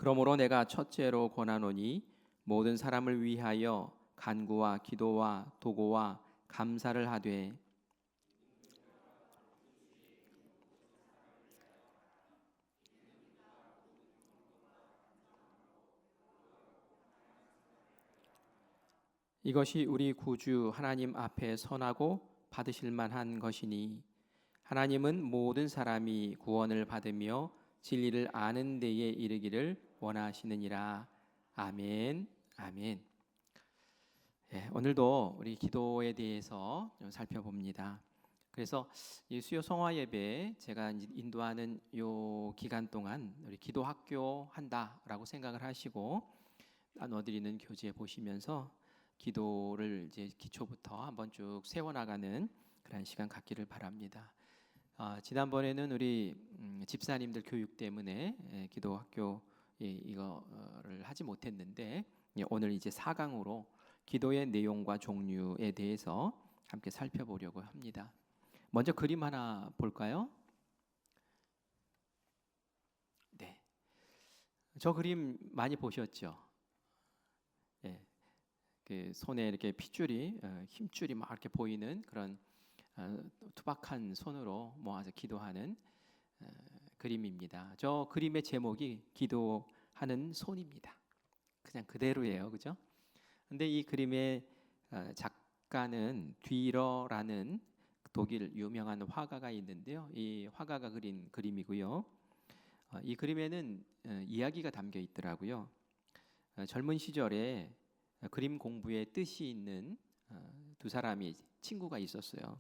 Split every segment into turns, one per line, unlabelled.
그러므로 내가 첫째로 권하노니 모든 사람을 위하여 간구와 기도와 도고와 감사를 하되 이것이 우리 구주 하나님 앞에 선하고 받으실 만한 것이니 하나님은 모든 사람이 구원을 받으며 진리를 아는 데에 이르기를 원하시느니라. 아멘. 아멘. 오늘도 우리 기도에 대해서 좀 살펴봅니다. 그래서 이 수요 성화 예배 제가 인도하는 요 기간 동안 우리 기도 학교 한다라고 생각을 하시고 나눠드리는 교재 보시면서 기도를 이제 기초부터 한번 쭉 세워나가는 그런 시간 갖기를 바랍니다. 지난번에는 우리 집사님들 교육 때문에 기도 학교 이거를 하지 못했는데 오늘 이제 4강으로 기도의 내용과 종류에 대해서 함께 살펴보려고 합니다. 먼저 그림 하나 볼까요? 네, 저 그림 많이 보셨죠? 예, 그 손에 이렇게 핏줄이 힘줄이 막 이렇게 보이는 그런 투박한 손으로 모아서 기도하는 그림입니다. 저 그림의 제목이 기도하는 손입니다. 그냥 그대로예요, 그죠? 근데 이 그림의 작가는 뒤러라는 독일 유명한 화가가 있는데요. 이 화가가 그린 그림이고요. 이 그림에는 이야기가 담겨 있더라고요. 젊은 시절에 그림 공부에 뜻이 있는 두 사람이 친구가 있었어요.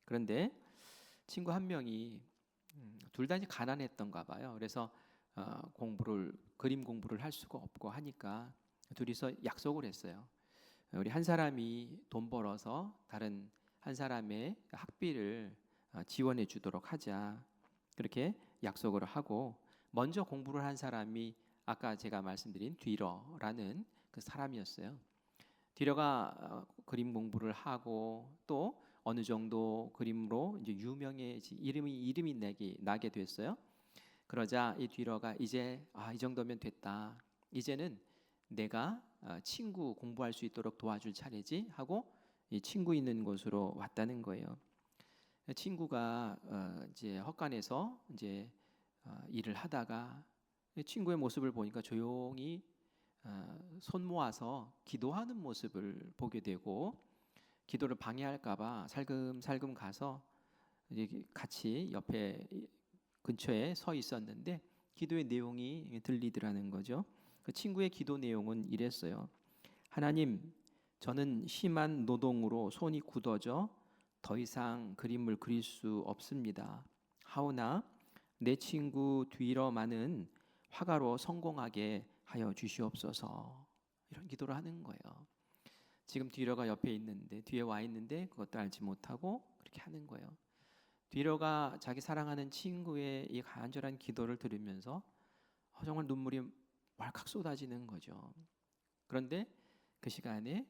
그런데 친구 한 명이 둘 다 가난했던가 봐요. 그래서 그림 공부를 할 수가 없고 하니까 둘이서 약속을 했어요. 우리 한 사람이 돈 벌어서 다른 한 사람의 학비를 지원해 주도록 하자. 그렇게 약속을 하고 먼저 공부를 한 사람이 아까 제가 말씀드린 뒤러라는 그 사람이었어요. 뒤러가 그림 공부를 하고 또 어느 정도 그림으로 이제 유명해지 이름이 나게 됐어요. 그러자 이 뒤러가 이제 이 정도면 됐다. 이제는 내가 친구 공부할 수 있도록 도와줄 차례지 하고 이 친구 있는 곳으로 왔다는 거예요. 친구가 이제 헛간에서 이제 일을 하다가 친구의 모습을 보니까 조용히 손 모아서 기도하는 모습을 보게 되고 기도를 방해할까봐 살금살금 가서 이제 같이 옆에 근처에 서 있었는데 기도의 내용이 들리더라는 거죠. 그 친구의 기도 내용은 이랬어요. 하나님, 저는 심한 노동으로 손이 굳어져 더 이상 그림을 그릴 수 없습니다. 하오나 내 친구 뒤러만은 화가로 성공하게 하여 주시옵소서. 이런 기도를 하는 거예요. 지금 뒤러가 옆에 있는데 뒤에 와 있는데 그것도 알지 못하고 그렇게 하는 거예요. 뒤러가 자기 사랑하는 친구의 이 간절한 기도를 들으면서 정말 눈물이 왈칵 쏟아지는 거죠. 그런데 그 시간에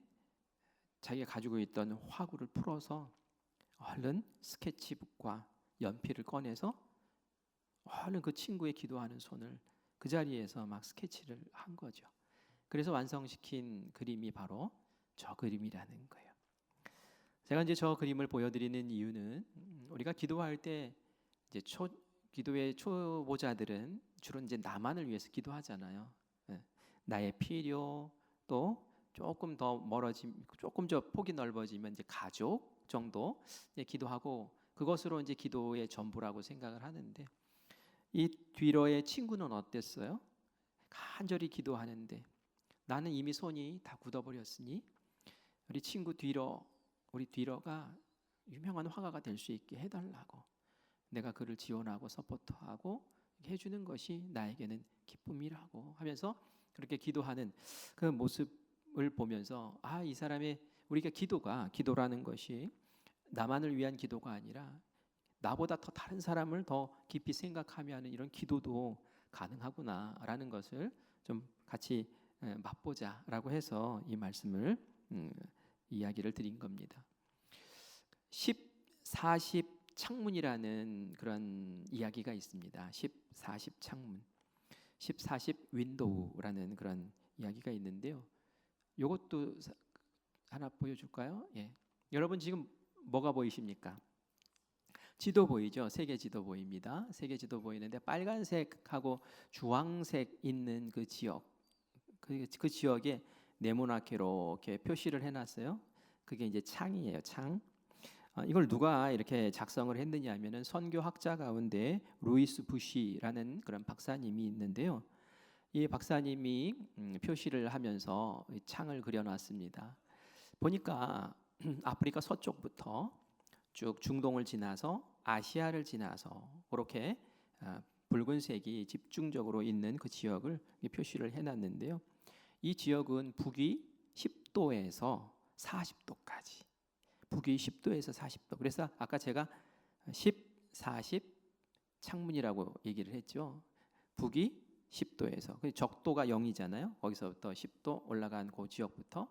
자기가 가지고 있던 화구를 풀어서 얼른 스케치북과 연필을 꺼내서 얼른 그 친구의 기도하는 손을 그 자리에서 막 스케치를 한 거죠. 그래서 완성시킨 그림이 바로 저 그림이라는 거예요. 제가 이제 저 그림을 보여드리는 이유는 우리가 기도할 때 이제 기도의 초보자들은 주로 이제 나만을 위해서 기도하잖아요. 나의 필요 또 조금 더 폭이 넓어지면 이제 가족 정도 이제 기도하고 그것으로 이제 기도의 전부라고 생각을 하는데 이 뒤러의 친구는 어땠어요? 간절히 기도하는데 나는 이미 손이 다 굳어버렸으니 우리 뒤러가 유명한 화가가 될 수 있게 해달라고 내가 그를 지원하고 서포트하고 해주는 것이 나에게는 기쁨이라고 하면서 그렇게 기도하는 그 모습을 보면서 이 사람의 우리가 기도라는 것이 나만을 위한 기도가 아니라 나보다 더 다른 사람을 더 깊이 생각하며 하는 이런 기도도 가능하구나라는 것을 좀 같이 맛보자라고 해서 이 말씀을 이야기를 드린 겁니다. 10, 40 창문이라는 그런 이야기가 있습니다. 10, 40 창문. 1040 윈도우라는 그런 이야기가 있는데요. 이것도 하나 보여줄까요? 예. 여러분 지금 뭐가 보이십니까? 지도 보이죠? 세계 지도 보입니다. 세계 지도 보이는데 빨간색하고 주황색 있는 그 지역, 그 지역에 네모나게 이렇게 표시를 해놨어요. 그게 이제 창이에요. 창. 이걸 누가 이렇게 작성을 했느냐 하면은 선교학자 가운데 루이스 부시라는 그런 박사님이 있는데요. 이 박사님이 표시를 하면서 창을 그려놨습니다. 보니까 아프리카 서쪽부터 쭉 중동을 지나서 아시아를 지나서 그렇게 붉은색이 집중적으로 있는 그 지역을 표시를 해놨는데요. 이 지역은 북위 10도에서 40도까지, 북위 10도에서 40도. 그래서 아까 제가 10, 40 창문이라고 얘기를 했죠. 북위 10도에서 적도가 0이잖아요. 거기서부터 10도 올라간 그 지역부터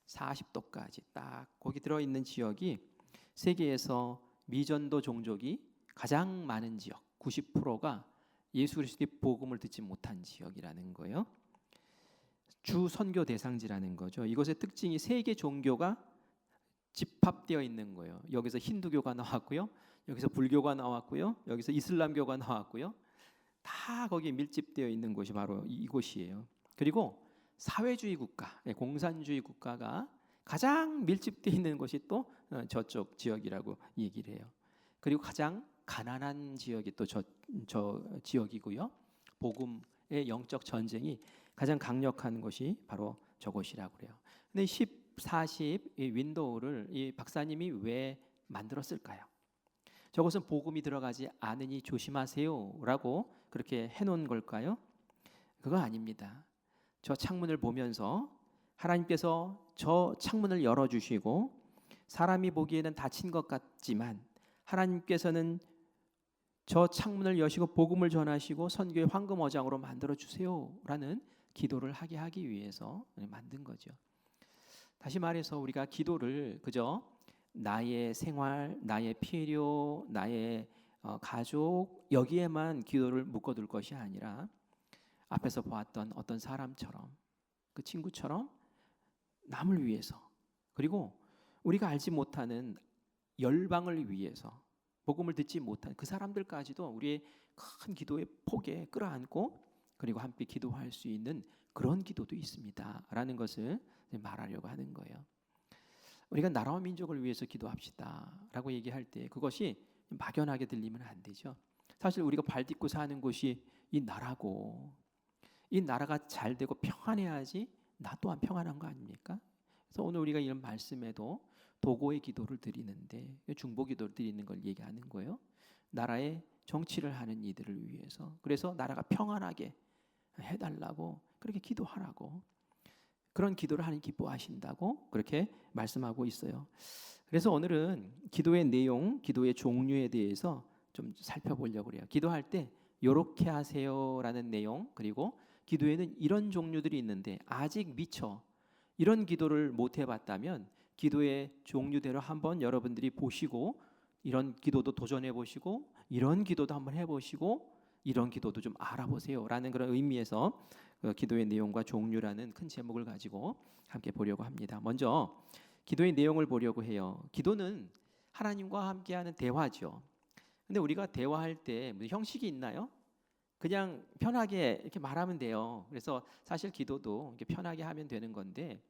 40도까지 딱 거기 들어있는 지역이 세계에서 미전도 종족이 가장 많은 지역, 90%가 예수 그리스도의 복음을 듣지 못한 지역이라는 거예요. 주 선교 대상지라는 거죠. 이것의 특징이 세계 종교가 집합되어 있는 거예요. 여기서 힌두교가 나왔고요, 여기서 불교가 나왔고요, 여기서 이슬람교가 나왔고요. 다 거기에 밀집되어 있는 곳이 바로 이곳이에요. 그리고 사회주의 국가, 공산주의 국가가 가장 밀집되어 있는 곳이 또 저쪽 지역이라고 얘기를 해요. 그리고 가장 가난한 지역이 또 저 지역이고요. 복음의 영적 전쟁이 가장 강력한 곳이 바로 저곳이라고 그래요. 근데 10, 40 이 윈도우를 이 박사님이 왜 만들었을까요? 저것은 복음이 들어가지 않으니 조심하세요라고 그렇게 해놓은 걸까요? 그거 아닙니다. 저 창문을 보면서 하나님께서 저 창문을 열어주시고 사람이 보기에는 닫힌 것 같지만 하나님께서는 저 창문을 여시고 복음을 전하시고 선교의 황금어장으로 만들어주세요라는 기도를 하게 하기 위해서 만든 거죠. 다시 말해서 우리가 기도를 그저 나의 생활, 나의 필요, 나의 가족 여기에만 기도를 묶어둘 것이 아니라 앞에서 보았던 어떤 사람처럼, 그 친구처럼 남을 위해서, 그리고 우리가 알지 못하는 열방을 위해서, 복음을 듣지 못한 그 사람들까지도 우리의 큰 기도의 폭에 끌어안고 그리고 함께 기도할 수 있는 그런 기도도 있습니다 라는 것을 말하려고 하는 거예요. 우리가 나라와 민족을 위해서 기도합시다 라고 얘기할 때 그것이 막연하게 들리면 안 되죠. 사실 우리가 발 딛고 사는 곳이 이 나라고, 이 나라가 잘 되고 평안해야지 나 또한 평안한 거 아닙니까? 그래서 오늘 우리가 이런 말씀에도 도고의 기도를 드리는데, 중보 기도를 드리는 걸 얘기하는 거예요. 나라의 정치를 하는 이들을 위해서, 그래서 나라가 평안하게 해달라고 그렇게 기도하라고, 그런 기도를 하나님 기뻐하신다고 그렇게 말씀하고 있어요. 그래서 오늘은 기도의 내용, 기도의 종류에 대해서 좀 살펴보려고 그래요. 기도할 때 요렇게 하세요라는 내용, 그리고 기도에는 이런 종류들이 있는데 아직 미처 이런 기도를 못 해봤다면 기도의 종류대로 한번 여러분들이 보시고 이런 기도도 도전해 보시고 이런 기도도 한번 해보시고 이런 기도도 좀 알아보세요라는 그런 의미에서 기도의 내용과 종류라는 큰 제목을 가지고 함께 보려고 합니다. 먼저 기도의 내용을 보려고 해요. 기도는 하나님과 함께하는 대화죠. 근데 우리가 대화할 때 무슨 형식이 있나요? 그냥 편하게 이렇게 말하면 돼요. 그래서 사실 기도도 이렇게 편하게 하면 되는 건데,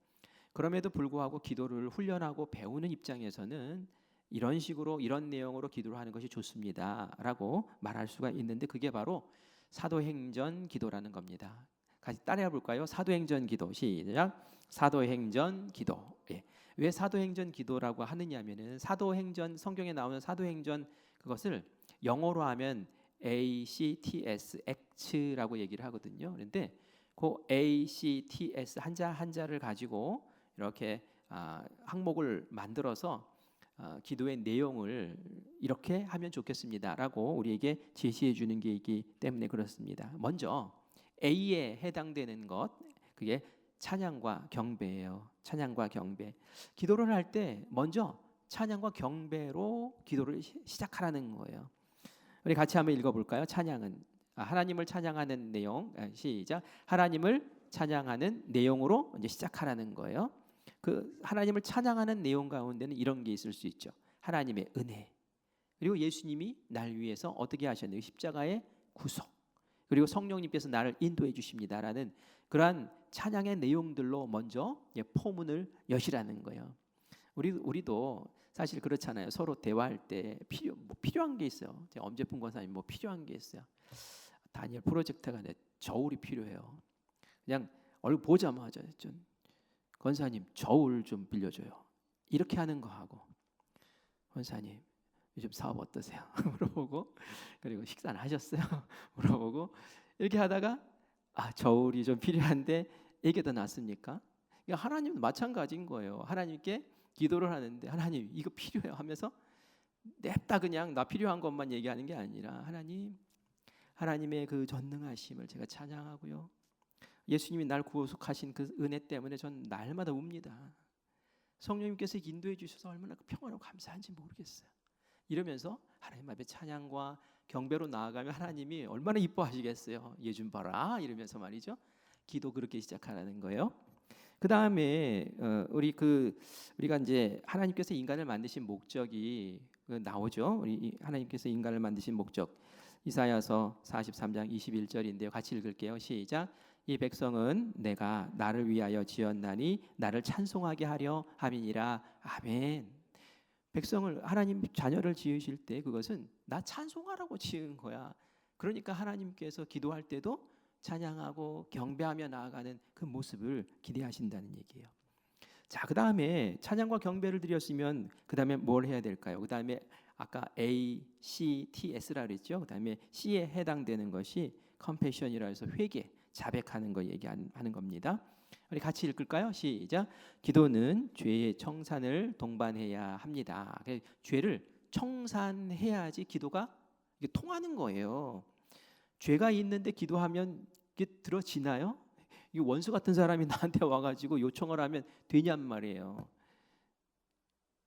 그럼에도 불구하고 기도를 훈련하고 배우는 입장에서는 이런 식으로 이런 내용으로 기도를 하는 것이 좋습니다라고 말할 수가 있는데, 그게 바로 사도행전 기도라는 겁니다. 같이 따라해 볼까요? 사도행전 기도. 시작. 사도행전 기도. 예. 왜 사도행전 기도라고 하느냐면은 사도행전, 성경에 나오는 사도행전, 그것을 영어로 하면 ACTS, act라고 얘기를 하거든요. 그런데 그 ACTS 한자 한자를 가지고 이렇게 항목을 만들어서 기도의 내용을 이렇게 하면 좋겠습니다라고 우리에게 제시해 주는 게 있기 때문에 그렇습니다. 먼저 A에 해당되는 것, 그게 찬양과 경배예요. 찬양과 경배. 기도를 할 때 먼저 찬양과 경배로 기도를 시작하라는 거예요. 우리 같이 한번 읽어볼까요? 찬양은 하나님을 찬양하는 내용. 시작. 하나님을 찬양하는 내용으로 이제 시작하라는 거예요. 그 하나님을 찬양하는 내용 가운데는 이런 게 있을 수 있죠. 하나님의 은혜, 그리고 예수님이 날 위해서 어떻게 하셨는지 십자가의 구속, 그리고 성령님께서 나를 인도해 주십니다라는 그러한 찬양의 내용들로 먼저 포문을 여시라는 거예요. 우리도 사실 그렇잖아요. 서로 대화할 때 필요한 게 있어요. 엄재풍 권사님 뭐 필요한 게 있어요. 다니엘 프로젝트가 저울이 필요해요. 그냥 얼굴 보자마자 좀 권사님 저울 좀 빌려줘요. 이렇게 하는 거 하고, 권사님 요즘 사업 어떠세요? 물어보고, 그리고 식사는 하셨어요? 물어보고, 이렇게 하다가 저울이 좀 필요한데 이게 더 낫습니까? 하나님도 마찬가지인 거예요. 하나님께 기도를 하는데 하나님 이거 필요해요 하면서 냅다 그냥 나 필요한 것만 얘기하는 게 아니라 하나님의 그 전능하심을 제가 찬양하고요. 예수님이 날 구속하신 그 은혜 때문에 전 날마다 웁니다. 성령님께서 인도해 주셔서 얼마나 평안하고 감사한지 모르겠어요. 이러면서 하나님 앞에 찬양과 경배로 나아가면 하나님이 얼마나 이뻐하시겠어요. 얘 좀 봐라 이러면서 말이죠. 기도 그렇게 시작하라는 거예요. 그 다음에 우리가 이제 하나님께서 인간을 만드신 목적이 나오죠. 우리 하나님께서 인간을 만드신 목적, 이사야서 43장 21절인데요. 같이 읽을게요. 시작. 이 백성은 내가 나를 위하여 지었나니 나를 찬송하게 하려 함이니라. 아멘. 백성을, 하나님 자녀를 지으실 때 그것은 나 찬송하라고 지은 거야. 그러니까 하나님께서 기도할 때도 찬양하고 경배하며 나아가는 그 모습을 기대하신다는 얘기예요. 자, 그 다음에 찬양과 경배를 드렸으면 그 다음에 뭘 해야 될까요? 그 다음에 아까 A, C, T, S라 그랬죠. 그 다음에 C에 해당되는 것이 컴패션이라 해서 회개, 자백하는 거 얘기하는 겁니다. 우리 같이 읽을까요? 시작. 기도는 죄의 청산을 동반해야 합니다. 죄를 청산해야지 기도가 이게 통하는 거예요. 죄가 있는데 기도하면 이게 들어지나요? 이 원수 같은 사람이 나한테 와가지고 요청을 하면 되냔 말이에요.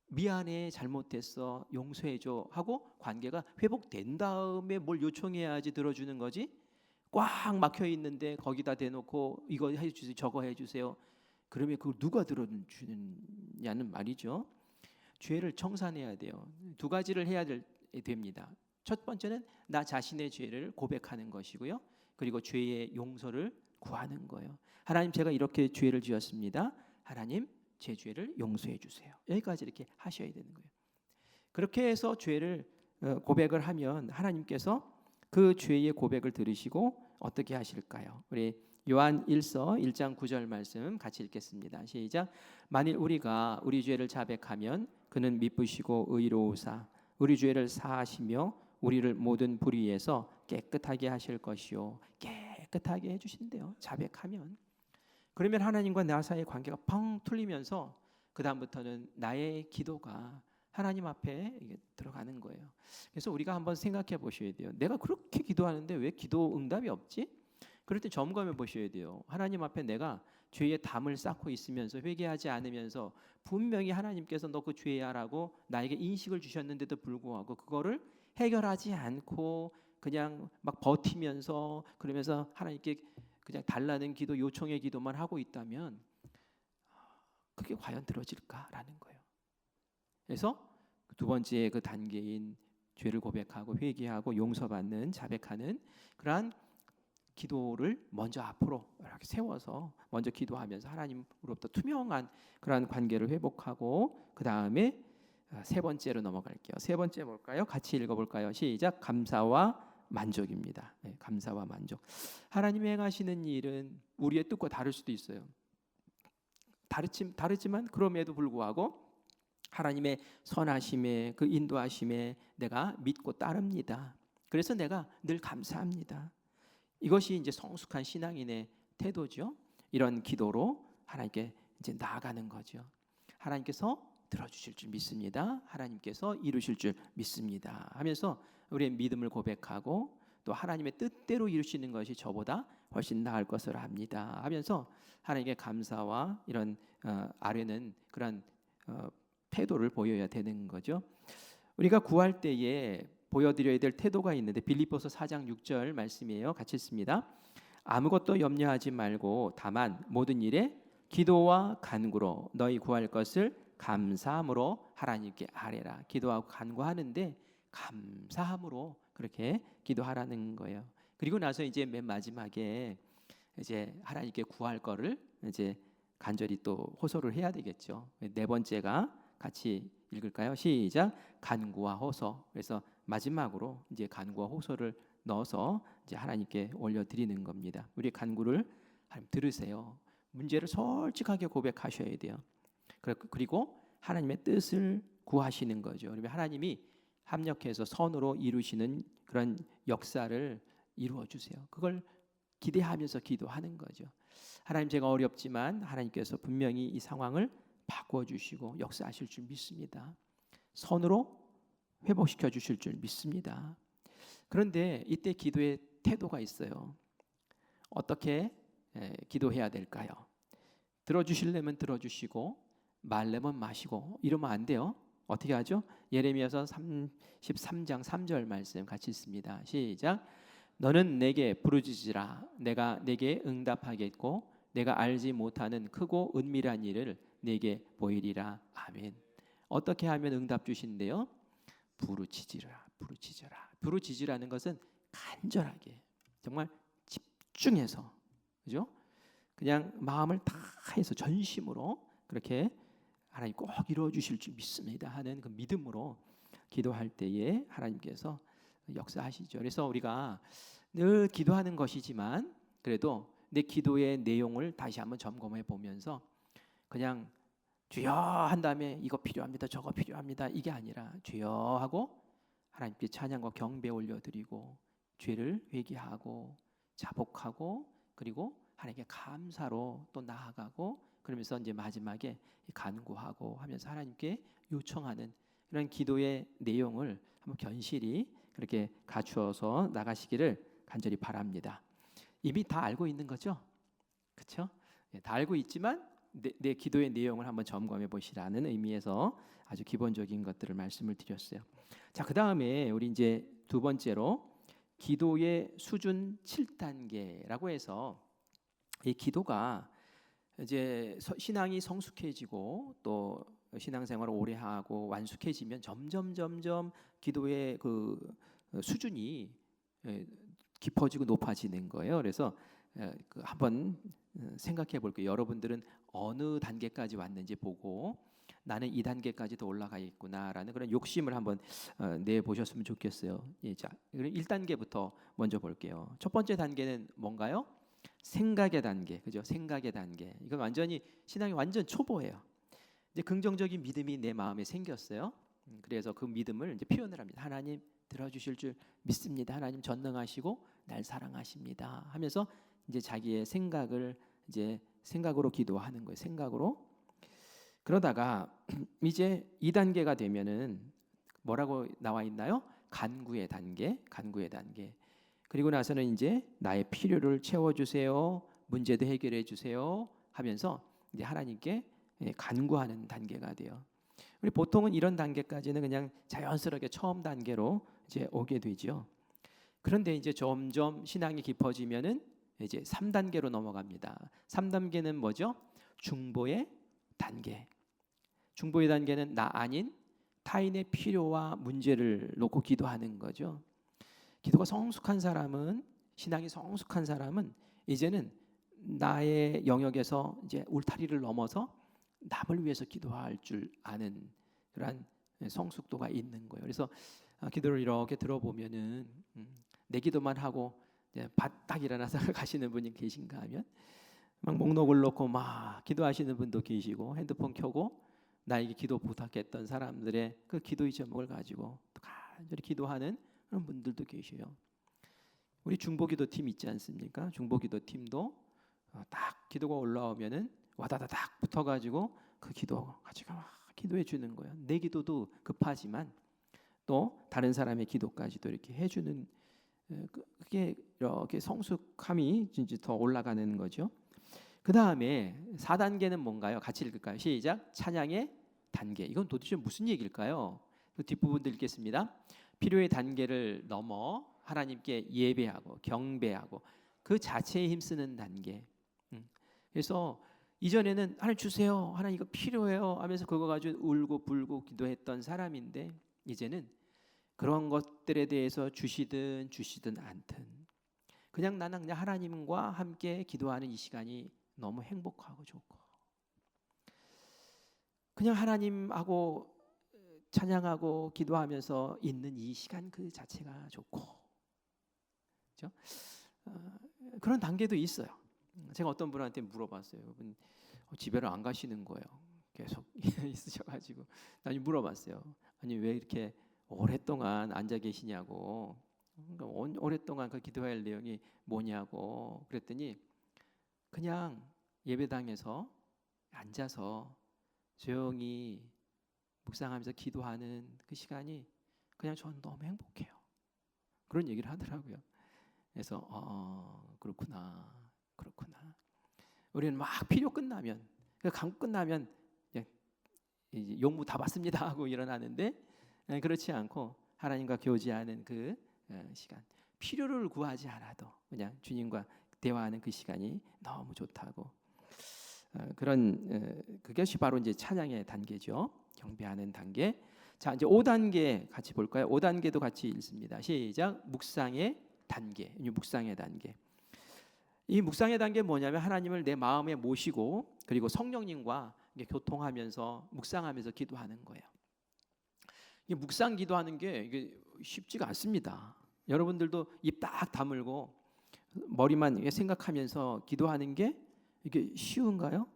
미안해, 잘못했어, 용서해줘 하고 관계가 회복된 다음에 뭘 요청해야지 들어주는 거지. 꽉 막혀 있는데 거기다 대놓고 이거 해주세요, 저거 해주세요. 그러면 그걸 누가 들어주느냐는 말이죠. 죄를 청산해야 돼요. 두 가지를 해야 됩니다. 첫 번째는 나 자신의 죄를 고백하는 것이고요. 그리고 죄의 용서를 구하는 거예요. 하나님, 제가 이렇게 죄를 지었습니다. 하나님, 제 죄를 용서해 주세요. 여기까지 이렇게 하셔야 되는 거예요. 그렇게 해서 죄를 고백을 하면 하나님께서 그 죄의 고백을 들으시고 어떻게 하실까요? 우리 요한 1서 1장 9절 말씀 같이 읽겠습니다. 시작. 만일 우리가 우리 죄를 자백하면 그는 미쁘시고 의로우사 우리 죄를 사하시며 우리를 모든 불의에서 깨끗하게 하실 것이요. 깨끗하게 해주신대요. 자백하면. 그러면 하나님과 나 사이의 관계가 펑 뚫리면서 그 다음부터는 나의 기도가 하나님 앞에 들어가는 거예요. 그래서 우리가 한번 생각해 보셔야 돼요. 내가 그렇게 기도하는데 왜 기도 응답이 없지? 그럴 때 점검해 보셔야 돼요. 하나님 앞에 내가 죄의 담을 쌓고 있으면서 회개하지 않으면서 분명히 하나님께서 너 그 죄야라고 나에게 인식을 주셨는데도 불구하고 그거를 해결하지 않고 그냥 막 버티면서 그러면서 하나님께 그냥 달라는 기도, 요청의 기도만 하고 있다면 그게 과연 들어질까라는 거예요. 그래서 두 번째 그 단계인 죄를 고백하고 회개하고 용서받는, 자백하는 그러한 기도를 먼저 앞으로 이렇게 세워서 먼저 기도하면서 하나님으로부터 투명한 그러한 관계를 회복하고 그 다음에 세 번째로 넘어갈게요. 세 번째 뭘까요? 같이 읽어볼까요? 시작. 감사와 만족입니다. 네, 감사와 만족. 하나님이 행하시는 일은 우리의 뜻과 다를 수도 있어요. 다르지만 그럼에도 불구하고 하나님의 선하심에 그 인도하심에 내가 믿고 따릅니다. 그래서 내가 늘 감사합니다. 이것이 이제 성숙한 신앙인의 태도죠. 이런 기도로 하나님께 이제 나아가는 거죠. 하나님께서 들어주실 줄 믿습니다. 하나님께서 이루실 줄 믿습니다. 하면서 우리의 믿음을 고백하고 또 하나님의 뜻대로 이루시는 것이 저보다 훨씬 나을 것을 압니다. 하면서 하나님께 감사와 이런 아뢰는 그런 태도를 보여야 되는 거죠. 우리가 구할 때에 보여드려야 될 태도가 있는데 빌립보서 4장 6절 말씀이에요. 같이 읽습니다. 아무것도 염려하지 말고 다만 모든 일에 기도와 간구로 너희 구할 것을 감사함으로 하나님께 아뢰라. 기도하고 간구하는데 감사함으로 그렇게 기도하라는 거예요. 그리고 나서 이제 맨 마지막에 이제 하나님께 구할 거를 이제 간절히 또 호소를 해야 되겠죠. 네 번째가 같이 읽을까요? 시작. 간구와 호소. 그래서 마지막으로 이제 간구와 호소를 넣어서 이제 하나님께 올려드리는 겁니다. 우리 간구를 하나님 들으세요. 문제를 솔직하게 고백하셔야 돼요. 그리고 하나님의 뜻을 구하시는 거죠. 그러면 하나님이 합력해서 선으로 이루시는 그런 역사를 이루어 주세요. 그걸 기대하면서 기도하는 거죠. 하나님, 제가 어렵지만 하나님께서 분명히 이 상황을 바꿔주시고 역사하실 줄 믿습니다. 선으로 회복시켜 주실 줄 믿습니다. 그런데 이때 기도의 태도가 있어요. 어떻게 기도해야 될까요? 들어주시려면 들어주시고 말려면 마시고 이러면 안 돼요. 어떻게 하죠? 예레미야서 33장 3절 말씀 같이 읽습니다. 시작. 너는 내게 부르짖으라. 내가 내게 응답하겠고 내가 알지 못하는 크고 은밀한 일을 내게 보이리라. 아멘. 어떻게 하면 응답 주신대요? 부르짖으라. 부르짖으라. 부르짖으라는 것은 간절하게 정말 집중해서, 그죠? 그냥 마음을 다해서 전심으로 그렇게 하나님 꼭 이루어 주실 줄 믿습니다 하는 그 믿음으로 기도할 때에 하나님께서 역사하시죠. 그래서 우리가 늘 기도하는 것이지만 그래도 내 기도의 내용을 다시 한번 점검해 보면서 그냥 주여 한 다음에 이거 필요합니다, 저거 필요합니다 이게 아니라 주여 하고 하나님께 찬양과 경배 올려드리고 죄를 회개하고 자복하고 그리고 하나님께 감사로 또 나아가고 그러면서 이제 마지막에 간구하고 하면서 하나님께 요청하는 그런 기도의 내용을 한번 견실히 그렇게 갖추어서 나가시기를 간절히 바랍니다. 이미 다 알고 있는 거죠, 그렇죠? 다 알고 있지만 내 기도의 내용을 한번 점검해 보시라는 의미에서 아주 기본적인 것들을 말씀을 드렸어요. 자, 그 다음에 우리 이제 두 번째로 기도의 수준 7단계라고 해서 이 기도가 이제 신앙이 성숙해지고 또 신앙생활을 오래 하고 완숙해지면 점점 기도의 그 수준이 깊어지고 높아지는 거예요. 그래서 한번 생각해 볼게요. 여러분들은 어느 단계까지 왔는지 보고 나는 이 단계까지도 올라가겠구나라는 그런 욕심을 한번 내보셨으면 좋겠어요. 자, 그럼 1단계부터 먼저 볼게요. 첫 번째 단계는 뭔가요? 생각의 단계, 그죠? 생각의 단계. 이건 완전히 신앙이 완전 초보예요. 이제 긍정적인 믿음이 내 마음에 생겼어요. 그래서 그 믿음을 이제 표현을 합니다. 하나님 들어주실 줄 믿습니다. 하나님 전능하시고 날 사랑하십니다. 하면서 이제 자기의 생각을 이제 생각으로 기도하는 거예요. 생각으로. 그러다가 이제 2단계가 되면은 뭐라고 나와 있나요? 간구의 단계, 간구의 단계. 그리고 나서는 이제 나의 필요를 채워주세요, 문제도 해결해 주세요 하면서 이제 하나님께 간구하는 단계가 돼요. 우리 보통은 이런 단계까지는 그냥 자연스럽게 처음 단계로 이제 오게 되죠. 그런데 이제 점점 신앙이 깊어지면은 이제 3단계로 넘어갑니다. 3단계는 뭐죠? 중보의 단계. 중보의 단계는 나 아닌 타인의 필요와 문제를 놓고 기도하는 거죠. 기도가 성숙한 사람은, 신앙이 성숙한 사람은 이제는 나의 영역에서 이제 울타리를 넘어서 남을 위해서 기도할 줄 아는 그런 성숙도가 있는 거예요. 그래서 기도를 이렇게 들어보면은 내 기도만 하고 바딱 일어나서 가시는 분이 계신가 하면 막 목록을 놓고 막 기도하시는 분도 계시고 핸드폰 켜고 나에게 기도 부탁했던 사람들의 그 기도의 제목을 가지고 간절히 기도하는 그런 분들도 계셔요. 우리 중보기도팀 있지 않습니까? 중보기도팀도 딱 기도가 올라오면은 와다다닥 붙어가지고 그 기도 가지고 막 기도해 주는 거예요. 내 기도도 급하지만 또 다른 사람의 기도까지도 이렇게 해주는 그게 이렇게 성숙함이 진짜 더 올라가는 거죠. 그 다음에 4단계는 뭔가요? 같이 읽을까요? 시작. 찬양의 단계. 이건 도대체 무슨 얘기일까요? 그 뒷부분도 읽겠습니다. 필요의 단계를 넘어 하나님께 예배하고 경배하고 그 자체에 힘쓰는 단계. 그래서 이전에는 하나님 주세요, 하나님 이거 필요해요 하면서 그거 가지고 울고 불고 기도했던 사람인데, 이제는 그런 것들에 대해서 주시든 않든 그냥 나는 그냥 하나님과 함께 기도하는 이 시간이 너무 행복하고 좋고, 그냥 하나님하고 찬양하고 기도하면서 있는 이 시간 그 자체가 좋고, 그렇죠? 그런 단계도 있어요. 제가 어떤 분한테 물어봤어요. 그분 집에를 안 가시는 거예요. 계속 있으셔가지고 아니 물어봤어요. 아니 왜 이렇게 오랫동안 앉아 계시냐고. 그러니까 오랫동안 그 기도할 내용이 뭐냐고 그랬더니, 그냥 예배당에서 앉아서 조용히 묵상하면서 기도하는 그 시간이 그냥 저는 너무 행복해요. 그런 얘기를 하더라고요. 그래서 그렇구나. 우리는 막 필요 끝나면, 강 끝나면 이제 용무 다 받습니다 하고 일어나는데, 그렇지 않고 하나님과 교제하는 그 시간, 필요를 구하지 않아도 그냥 주님과 대화하는 그 시간이 너무 좋다고. 그런 그것이 바로 이제 찬양의 단계죠. 경배하는 단계. 자, 이제 5단계 같이 볼까요? 5단계도 같이 읽습니다. 시작. 묵상의 단계. 묵상의 단계. 이 묵상의 단계는 뭐냐면 하나님을 내 마음에 모시고 그리고 성령님과 교통하면서 묵상하면서 기도하는 거예요. 이 묵상 기도하는 게 이게 쉽지가 않습니다. 여러분들도 입 딱 다물고 머리만 생각하면서 기도하는 게 이게 쉬운가요?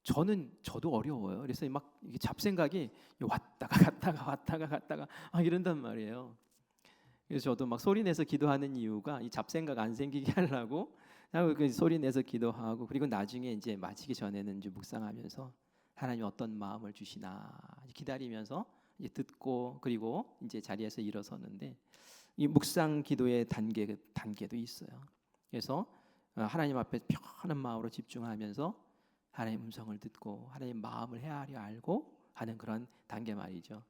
저도 어려워요. 그래서 막 잡생각이 왔다가 갔다가 이런단 말이에요. 그래서 저도 막 소리 내서 기도하는 이유가 이 잡생각 안 생기게 하려고 그 소리 내서 기도하고, 그리고 나중에 이제 마치기 전에는 이제 묵상하면서 하나님 어떤 마음을 주시나 기다리면서 이제 듣고, 그리고 이제 자리에서 일어서는데, 이 묵상 기도의 단계도 있어요. 그래서 하나님 앞에 편한 마음으로 집중하면서 하나님 음성을 듣고 하나님 마음을 헤아려 알고 하는 그런 단계 말이죠.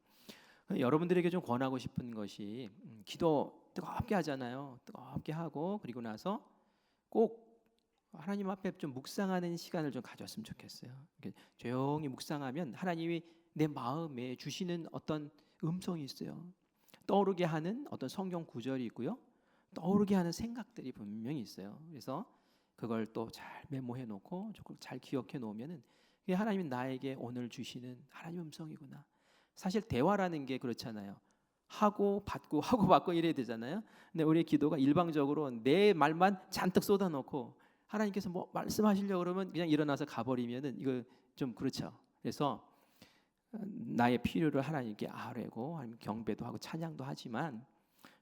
여러분들에게 좀 권하고 싶은 것이, 기도 뜨겁게 하잖아요. 뜨겁게 하고 그리고 나서 꼭 하나님 앞에 좀 묵상하는 시간을 좀 가졌으면 좋겠어요. 조용히 묵상하면 하나님이 내 마음에 주시는 어떤 음성이 있어요. 떠오르게 하는 어떤 성경 구절이 있고요, 떠오르게 하는 생각들이 분명히 있어요. 그래서 그걸 또 잘 메모해 놓고 조금 잘 기억해 놓으면은 이게 하나님이 나에게 오늘 주시는 하나님 음성이구나. 사실 대화라는 게 그렇잖아요. 하고 받고 이래야 되잖아요. 근데 우리의 기도가 일방적으로 내 말만 잔뜩 쏟아놓고 하나님께서 뭐 말씀하시려고 그러면 그냥 일어나서 가버리면은 이거 좀 그렇죠. 그래서 나의 필요를 하나님께 아뢰고 하나님 경배도 하고 찬양도 하지만,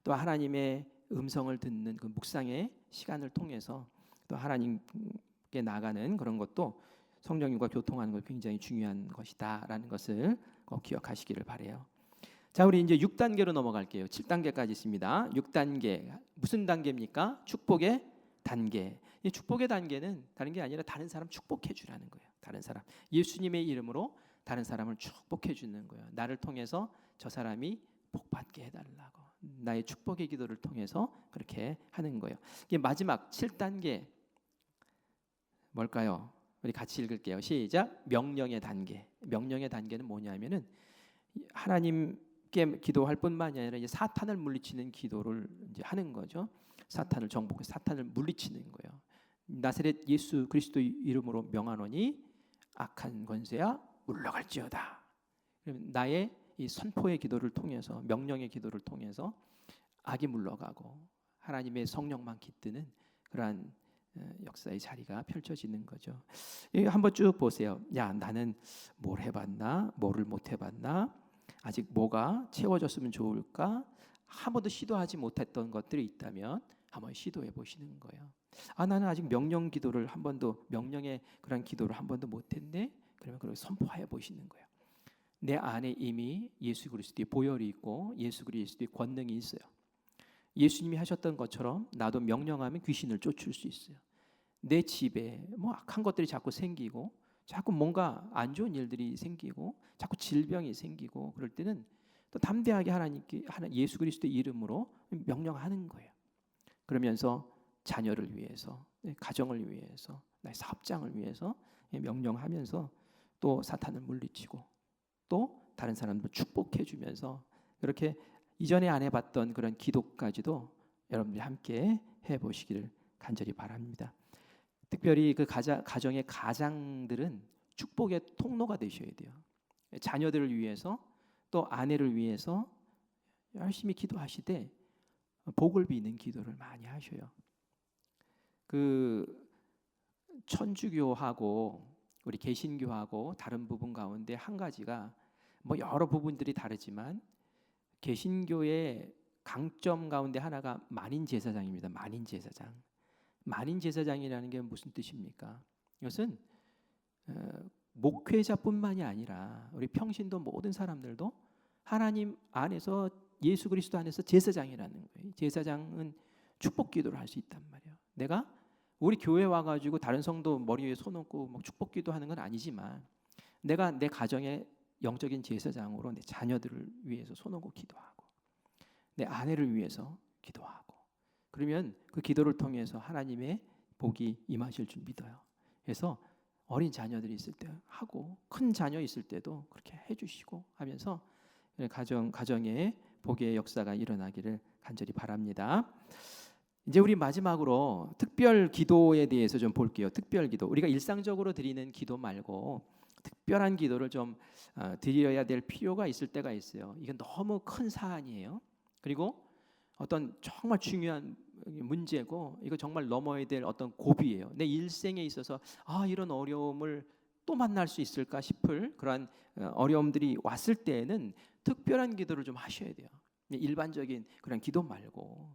또 하나님의 음성을 듣는 그 묵상의 시간을 통해서 또 하나님께 나가는 그런 것도 성령님과 교통하는 것 굉장히 중요한 것이다라는 것을 꼭 기억하시기를 바라요. 자, 우리 이제 6단계로 넘어갈게요. 7단계까지 있습니다. 6단계 무슨 단계입니까? 축복의 단계. 이 축복의 단계는 다른 게 아니라 다른 사람 축복해 주라는 거예요. 다른 사람, 예수님의 이름으로 다른 사람을 축복해 주는 거예요. 나를 통해서 저 사람이 복받게 해달라고, 나의 축복의 기도를 통해서 그렇게 하는 거예요. 이게 마지막 7단계 뭘까요? 우리 같이 읽을게요. 시작. 명령의 단계. 명령의 단계는 뭐냐면은 하나님께 기도할 뿐만이 아니라 이제 사탄을 물리치는 기도를 이제 하는 거죠. 사탄을 정복해 사탄을 물리치는 거예요. 나사렛 예수 그리스도 이름으로 명하노니 악한 권세야 물러갈지어다. 나의 이 선포의 기도를 통해서, 명령의 기도를 통해서 악이 물러가고 하나님의 성령만 깃드는 그러한 역사의 자리가 펼쳐지는 거죠. 한번 쭉 보세요. 야, 나는 뭘 해봤나? 뭐를 못 해봤나? 아직 뭐가 채워졌으면 좋을까? 한 번도 시도하지 못했던 것들이 있다면 한번 시도해 보시는 거예요. 나는 아직 명령 기도를 한 번도, 명령의 그런 기도를 한 번도 못했네. 그러면 그걸 선포해 보시는 거예요. 내 안에 이미 예수 그리스도의 보혈이 있고 예수 그리스도의 권능이 있어요. 예수님이 하셨던 것처럼 나도 명령하면 귀신을 쫓을 수 있어요. 내 집에 뭐 악한 것들이 자꾸 생기고, 자꾸 뭔가 안 좋은 일들이 생기고, 자꾸 질병이 생기고 그럴 때는 또 담대하게 하나님께 예수 그리스도의 이름으로 명령하는 거예요. 그러면서 자녀를 위해서, 가정을 위해서, 나의 사업장을 위해서 명령하면서 또 사탄을 물리치고 또 다른 사람도 축복해 주면서 그렇게 이전에 안 해봤던 그런 기도까지도 여러분들이 함께 해보시기를 간절히 바랍니다. 특별히 그 가정의 가장들은 축복의 통로가 되셔야 돼요. 자녀들을 위해서 또 아내를 위해서 열심히 기도하시되 복을 비는 기도를 많이 하셔요. 그 천주교하고 우리 개신교하고 다른 부분 가운데 한 가지가 뭐 여러 부분들이 다르지만 개신교의 강점 가운데 하나가 만인 제사장입니다. 만인 제사장. 만인 제사장이라는 게 무슨 뜻입니까? 이것은 목회자뿐만이 아니라 우리 평신도 모든 사람들도 하나님 안에서 예수 그리스도 안에서 제사장이라는 거예요. 제사장은 축복 기도를 할 수 있단 말이에요. 내가 우리 교회 와가지고 다른 성도 머리 위에 손 얹고 뭐 축복 기도하는 건 아니지만 내가 내 가정의 영적인 제사장으로 내 자녀들을 위해서 손 얹고 기도하고 내 아내를 위해서 기도하고 그러면 그 기도를 통해서 하나님의 복이 임하실 줄 믿어요. 그래서 어린 자녀들이 있을 때 하고 큰 자녀 있을 때도 그렇게 해주시고 하면서 가정에 복의 역사가 일어나기를 간절히 바랍니다. 이제 우리 마지막으로 특별 기도에 대해서 좀 볼게요. 특별 기도. 우리가 일상적으로 드리는 기도 말고 특별한 기도를 좀 드려야 될 필요가 있을 때가 있어요. 이건 너무 큰 사안이에요. 그리고 어떤 정말 중요한 문제고 이거 정말 넘어야 될 어떤 고비예요. 내 일생에 있어서 이런 어려움을 또 만날 수 있을까 싶을 그러한 어려움들이 왔을 때에는 특별한 기도를 좀 하셔야 돼요. 일반적인 그런 기도 말고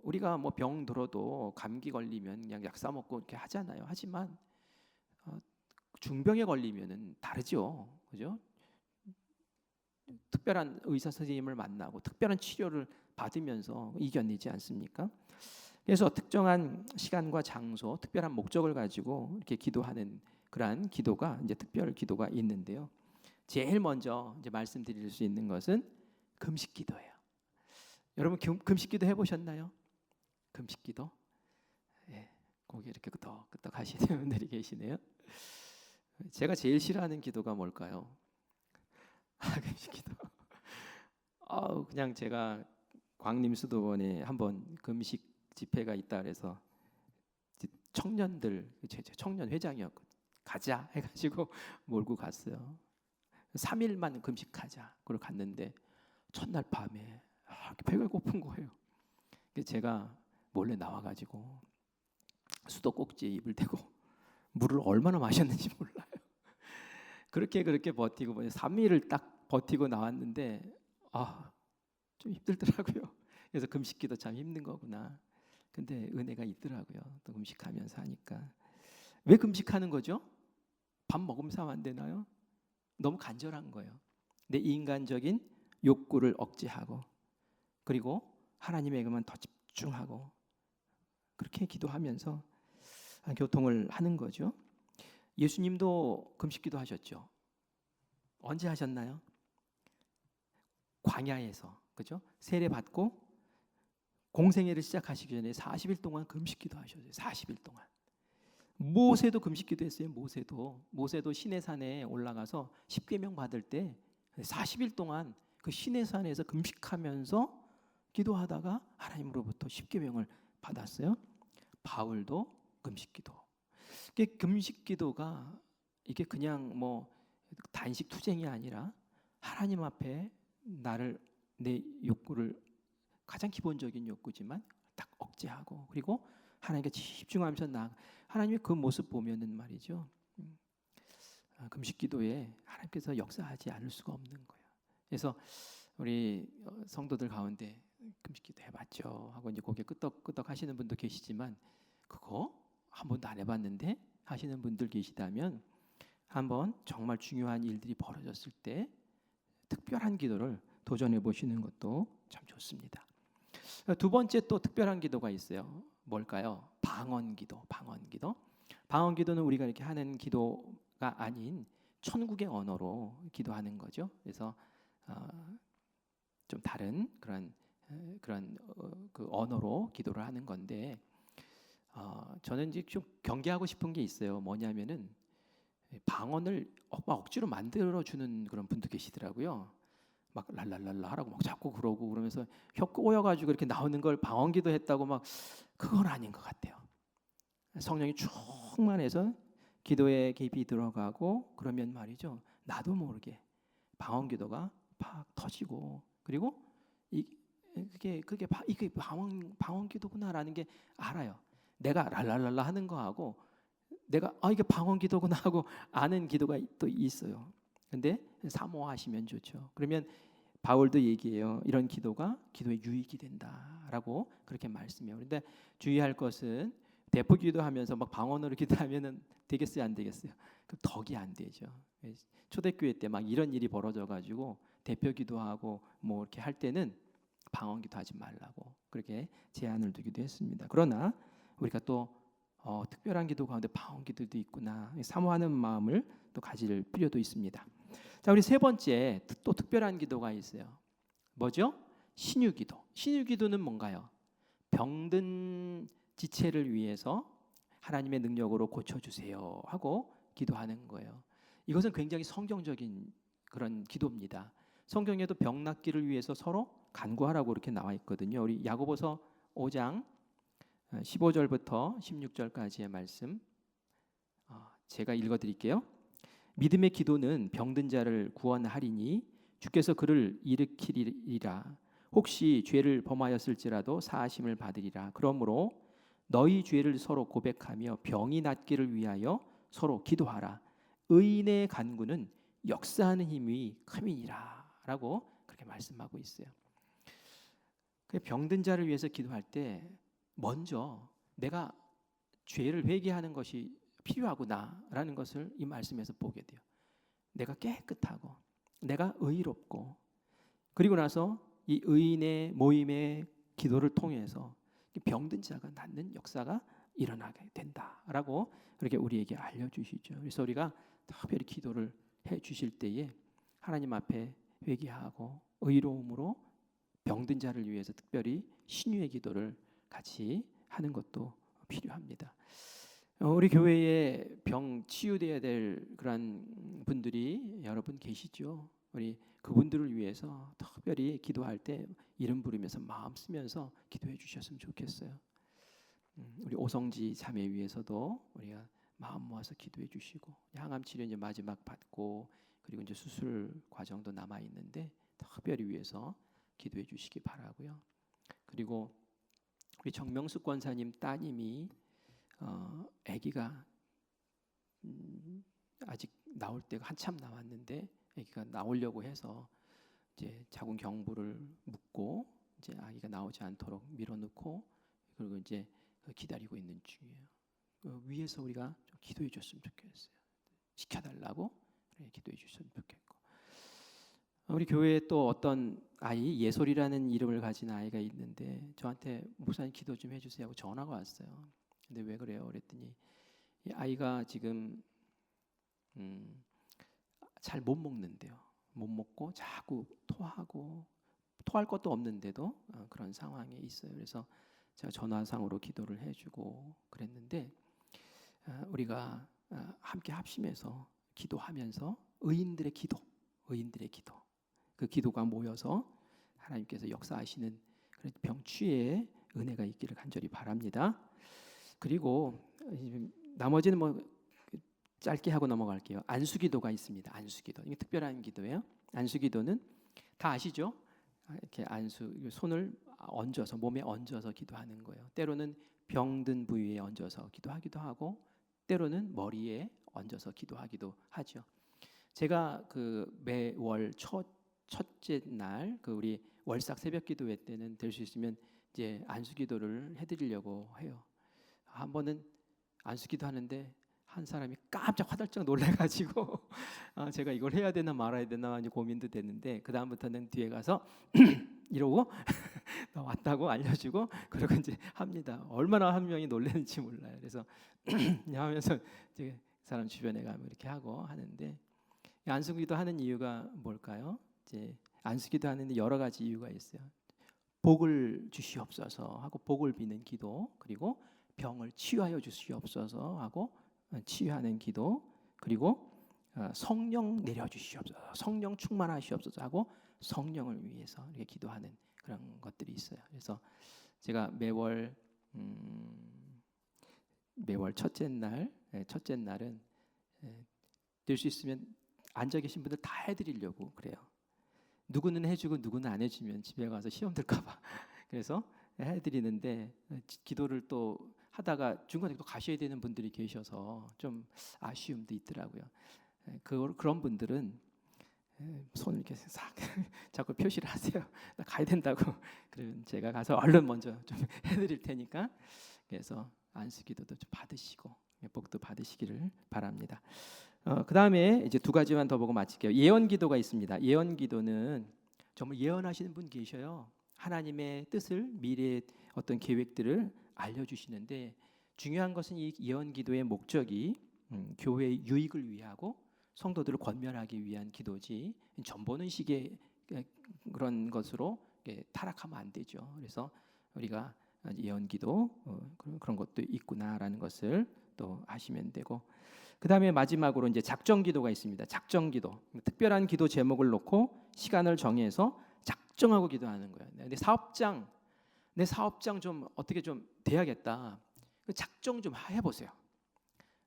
우리가 뭐 병 들어도 감기 걸리면 그냥 약 사 먹고 이렇게 하잖아요. 하지만 중병에 걸리면은 다르죠, 그죠? 특별한 의사 선생님을 만나고 특별한 치료를 받으면서 이겨내지 않습니까? 그래서 특정한 시간과 장소, 특별한 목적을 가지고 이렇게 기도하는 그러한 기도가 이제 특별 기도가 있는데요. 제일 먼저 이제 말씀드릴 수 있는 것은 금식 기도예요. 여러분 금식 기도 해보셨나요? 금식 기도? 예, 고개 이렇게 끄덕끄덕 하시는 분들이 계시네요. 제가 제일 싫어하는 기도가 뭘까요? 금식 기도. 그냥 제가 광림수도원에 한번 금식 집회가 있다 그래서 청년들 청년 회장이었거든요. 가자 해가지고 몰고 갔어요. 3일만 금식하자. 그걸 갔는데 첫날 밤에 배가 고픈 거예요. 제가 몰래 나와가지고 수도꼭지에 입을 대고 물을 얼마나 마셨는지 몰라요. 그렇게 버티고 3일을 딱 버티고 나왔는데 좀 힘들더라고요. 그래서 금식기도 참 힘든 거구나. 근데 은혜가 있더라고요. 또 금식하면서 하니까. 왜 금식하는 거죠? 밥 먹으면서 하면 안 되나요? 너무 간절한 거예요. 내 인간적인 욕구를 억제하고 그리고 하나님에게만 더 집중하고 그렇게 기도하면서 교통을 하는 거죠. 예수님도 금식기도 하셨죠. 언제 하셨나요? 광야에서, 그죠? 세례 받고 공생애를 시작하시기 전에 40일 동안 금식기도 하셨어요. 40일 동안. 모세도 금식기도 했어요. 모세도 시내산에 올라가서 십계명 받을 때 40일 동안 그 시내산에서 금식하면서 기도하다가 하나님으로부터 십계명을 받았어요. 바울도 금식기도. 이게 금식기도가 이게 그냥 뭐 단식 투쟁이 아니라 하나님 앞에 내 욕구를 가장 기본적인 욕구지만 딱 억제하고 그리고 하나님께 집중하면서 하나님의 그 모습 보면은 말이죠. 금식기도에 하나님께서 역사하지 않을 수가 없는 거예요. 그래서 우리 성도들 가운데 금식기도 해봤죠 하고 이제 고개 끄덕끄덕 하시는 분도 계시지만 그거 한 번도 안 해봤는데 하시는 분들 계시다면 한번 정말 중요한 일들이 벌어졌을 때 특별한 기도를 도전해 보시는 것도 참 좋습니다. 두 번째 또 특별한 기도가 있어요. 뭘까요? 방언기도. 방언기도는 우리가 이렇게 하는 기도가 아닌 천국의 언어로 기도하는 거죠. 그래서 좀 다른 그런 그 언어로 기도를 하는 건데 저는 이제 좀 경계하고 싶은 게 있어요. 뭐냐면은 방언을 막 억지로 만들어 주는 그런 분도 계시더라고요. 막 랄랄랄라 하라고 막 자꾸 그러고 그러면서 혀 꼬여가지고 이렇게 나오는 걸 방언기도 했다고 막 그건 아닌 것 같아요. 성령이 충만해서 기도에 깊이 들어가고 그러면 말이죠. 나도 모르게 방언기도가 팍 터지고 그리고 이게 방언기도구나라는 게 알아요. 내가 랄랄랄라 하는 거하고 내가 이게 방언기도구나 하고 아는 기도가 또 있어요. 근데 사모하시면 좋죠. 그러면 바울도 얘기해요. 이런 기도가 기도에 유익이 된다라고 그렇게 말씀해요. 그런데 주의할 것은 대포 기도하면서 막 방언으로 기도하면은 되겠어요, 안 되겠어요? 그 덕이 안 되죠. 초대교회 때 막 이런 일이 벌어져가지고 대표 기도하고 뭐 이렇게 할 때는 방언 기도하지 말라고 그렇게 제한을 두기도 했습니다. 그러나 우리가 또 특별한 기도 가운데 방언 기도도 있구나 사모하는 마음을 또 가질 필요도 있습니다. 자, 우리 세 번째 또 특별한 기도가 있어요. 뭐죠? 신유기도. 신유기도는 뭔가요? 병든 지체를 위해서 하나님의 능력으로 고쳐주세요 하고 기도하는 거예요. 이것은 굉장히 성경적인 그런 기도입니다. 성경에도 병 낫기를 위해서 서로 간구하라고 이렇게 나와 있거든요. 우리 야고보서 5장 15절부터 16절까지의 말씀 제가 읽어드릴게요. 믿음의 기도는 병든 자를 구원하리니 주께서 그를 일으키리라. 혹시 죄를 범하였을지라도 사하심을 받으리라. 그러므로 너희 죄를 서로 고백하며 병이 낫기를 위하여 서로 기도하라. 의인의 간구는 역사하는 힘이 큼이니라 라고 그렇게 말씀하고 있어요. 병든 자를 위해서 기도할 때 먼저 내가 죄를 회개하는 것이 필요하구나라는 것을 이 말씀에서 보게 돼요. 내가 깨끗하고 내가 의롭고 그리고 나서 이 의인의 모임의 기도를 통해서 병든 자가 낫는 역사가 일어나게 된다라고 그렇게 우리에게 알려주시죠. 그래서 우리가 특별히 기도를 해주실 때에 하나님 앞에 회개하고 의로움으로 병든 자를 위해서 특별히 신유의 기도를 같이 하는 것도 필요합니다. 우리 교회에 병 치유돼야 될 그런 분들이 여러분 계시죠. 우리 그분들을 위해서 특별히 기도할 때 이름 부르면서 마음 쓰면서 기도해 주셨으면 좋겠어요. 우리 오성지 자매 위해서도 우리가 마음 모아서 기도해 주시고 항암 치료 이제 마지막 받고 그리고 이제 수술 과정도 남아 있는데 특별히 위해서 기도해 주시기 바라고요. 그리고 우리 정명숙 권사님 따님이 아기가 아직 나올 때가 한참 남았는데 아기가 나오려고 해서 이제 자궁 경부를 묶고 이제 아기가 나오지 않도록 밀어넣고 그리고 이제 기다리고 있는 중이에요. 위에서 우리가 좀 기도해 줬으면 좋겠어요. 지켜달라고 기도해 주셨으면 좋겠고 우리 교회에 또 어떤 아이 예솔이라는 이름을 가진 아이가 있는데 저한테 목사님 기도 좀 해주세요 하고 전화가 왔어요. 근데 왜 그래요? 그랬더니 이 아이가 지금 잘 못 먹는데요. 못 먹고 자꾸 토하고 토할 것도 없는데도 그런 상황에 있어요. 그래서 제가 전화상으로 기도를 해주고 그랬는데 우리가 함께 합심해서 기도하면서 의인들의 기도 그 기도가 모여서 하나님께서 역사하시는 그런 병치유의 은혜가 있기를 간절히 바랍니다. 그리고 나머지는 뭐 짧게 하고 넘어갈게요. 안수기도가 있습니다. 안수기도 이게 특별한 기도예요. 안수기도는 다 아시죠? 이렇게 손을 얹어서 몸에 얹어서 기도하는 거예요. 때로는 병든 부위에 얹어서 기도하기도 하고 때로는 머리에 얹어서 기도하기도 하죠. 제가 그 매월 첫째 날 그 우리 월삭 새벽 기도회 때는 될 수 있으면 이제 안수기도를 해드리려고 해요. 한 번은 안수기도 하는데 한 사람이 깜짝 화들짝 놀래가지고 제가 이걸 해야 되나 말아야 되나 이제 고민도 됐는데 그 다음부터는 뒤에 가서 이러고 왔다고 알려주고 그러고 이제 합니다. 얼마나 한 명이 놀랐는지 몰라요. 그래서 하면서 이제 사람 주변에 가면 이렇게 하고 하는데 안수기도 하는 이유가 뭘까요? 이제 안쓰기도 하는데 여러 가지 이유가 있어요. 복을 주시옵소서 하고 복을 비는 기도, 그리고 병을 치유하여 주시옵소서 하고 치유하는 기도, 그리고 성령 내려주시옵소서, 성령 충만하시옵소서 하고 성령을 위해서 이렇게 기도하는 그런 것들이 있어요. 그래서 제가 매월 첫째 날은 될 수 있으면 앉아 계신 분들 다 해드리려고 그래요. 누구는 해주고 누구는 안 해주면 집에 가서 시험 들까봐 그래서 해드리는데, 기도를 또 하다가 중간에 또 가셔야 되는 분들이 계셔서 좀 아쉬움도 있더라고요. 그런 분들은 손을 이렇게 싹 자꾸 표시를 하세요. 나 가야 된다고. 그러면 제가 가서 얼른 먼저 좀 해드릴 테니까, 그래서 안수기도도 좀 받으시고 복도 받으시기를 바랍니다. 그 다음에 이제 두 가지만 더 보고 마칠게요. 예언기도가 있습니다. 예언기도는 정말 예언하시는 분 계셔요. 하나님의 뜻을, 미래의 어떤 계획들을 알려주시는데, 중요한 것은 이 예언기도의 목적이 교회의 유익을 위하고 성도들을 권면하기 위한 기도지 전보는 식의 그런 것으로 타락하면 안 되죠. 그래서 우리가 예언기도 그런 것도 있구나라는 것을 또 아시면 되고, 그 다음에 마지막으로 이제 작정기도가 있습니다. 작정기도, 특별한 기도 제목을 놓고 시간을 정해서 작정하고 기도하는 거예요. 내 사업장 좀 어떻게 좀 돼야겠다. 작정 좀 해보세요.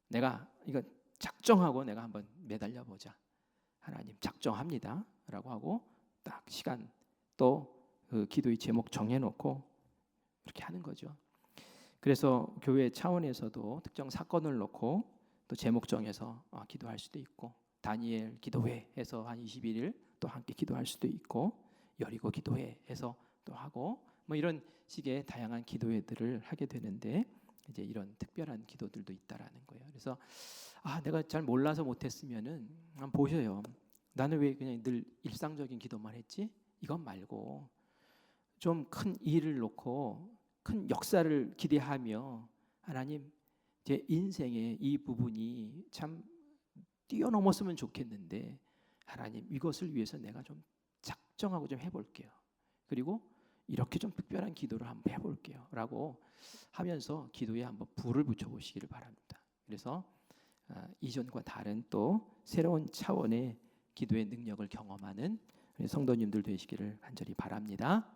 내가 이거 작정하고 내가 한번 매달려 보자. 하나님 작정합니다 라고 하고 딱 시간 또 그 기도의 제목 정해놓고 이렇게 하는 거죠. 그래서 교회 차원에서도 특정 사건을 놓고 또 제목 정해서 기도할 수도 있고, 다니엘 기도회 해서 한 21일 또 함께 기도할 수도 있고, 여리고 기도회 해서 또 하고, 뭐 이런 식의 다양한 기도회들을 하게 되는데, 이제 이런 특별한 기도들도 있다라는 거예요. 그래서 내가 잘 몰라서 못했으면은 한번 보셔요. 나는 왜 그냥 늘 일상적인 기도만 했지? 이것 말고 좀 큰 일을 놓고 큰 역사를 기대하며, 하나님 제 인생의 이 부분이 참 뛰어넘었으면 좋겠는데 하나님 이것을 위해서 내가 좀 작정하고 좀 해볼게요. 그리고 이렇게 좀 특별한 기도를 한번 해볼게요 라고 하면서 기도에 한번 불을 붙여보시기를 바랍니다. 그래서 이전과 다른 또 새로운 차원의 기도의 능력을 경험하는 성도님들 되시기를 간절히 바랍니다.